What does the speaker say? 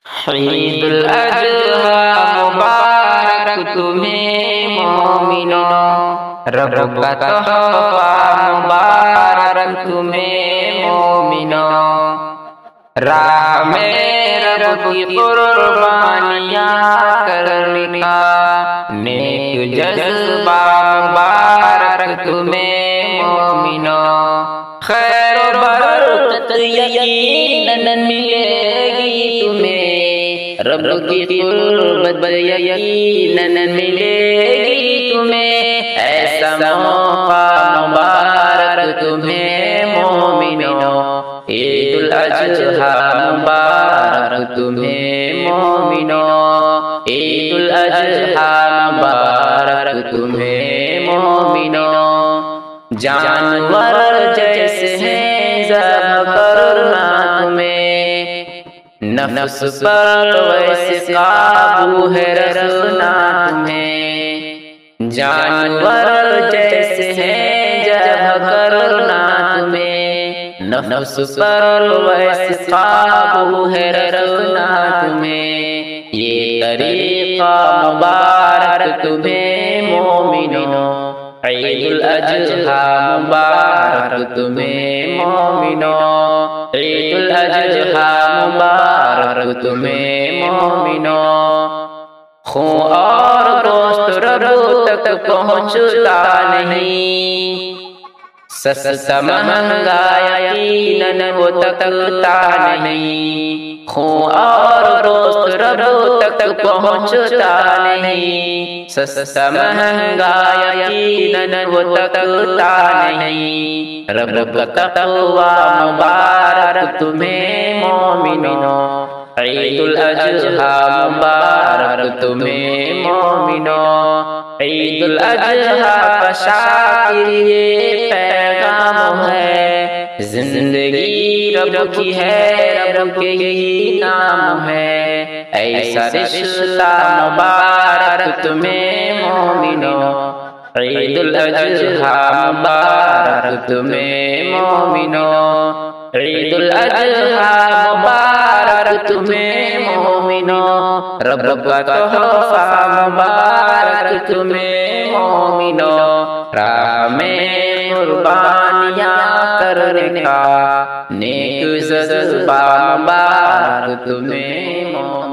عید الاضحیٰ مبارک تمہیں مومنوں، رب کا تحفہ مبارک تمہیں مومنوں، راہ میں رب کی قربانیاں کرنے کا نیک جذبہ مبارک تمہیں مومنوں، خیر و برکت یقیناً ملے گی تمہیں، رب کی قربت یقیناً ملے گی تمہیں، ایسا موقع مبارک تمہیں مومنوں، عید الاضحیٰ مبارک تمہیں مومنوں، عید الاضحیٰ مبارک تمہیں مومنوں، جانور جیسے ہیں ذبح کرنا تمہیں، نفس پر ویسے قابو ہے رکھنا تمہیں، جانور جیسے ہیں ذبح کرنا تمہیں، نفس پر ویسے قابو ہے رکھنا تمہیں، یہ طریقہ مبارک تمہیں مومنوں، عید الاضحیٰ مبارک تمہیں مومنوں، عید الاضحیٰ مبارک تمہیں مومنوں، خون اور گوشت رب تک پہنچتا نہیں، سستا مہنگا یقیناً وہ تکتا نہیں، خون اور گوشت رب تک پہنچتا نہیں، سستا مہنگا یقیناً وہ تکتا نہیں، رب کا تقوی مبارک تمہیں مومنوں، عید الاضحیٰ مبارک تمہیں مومنوں، عید الاضحیٰ کا شاعر یہ پیغام ہے، زندگی رب کی ہے، رب کے ہی نام ہے، ایسا رشتہ مبارک تمہیں مومنوں، عید الاضحیٰ مبارک تمہیں مومنوں، عید الاضحیٰ مبارک تمہیں مومنوں، رب کا تحفہ مبارک تمہیں مومنوں، راہ میں قربانیاں کرنے کا نیک جذبہ مبارک تمہیں مومنوں۔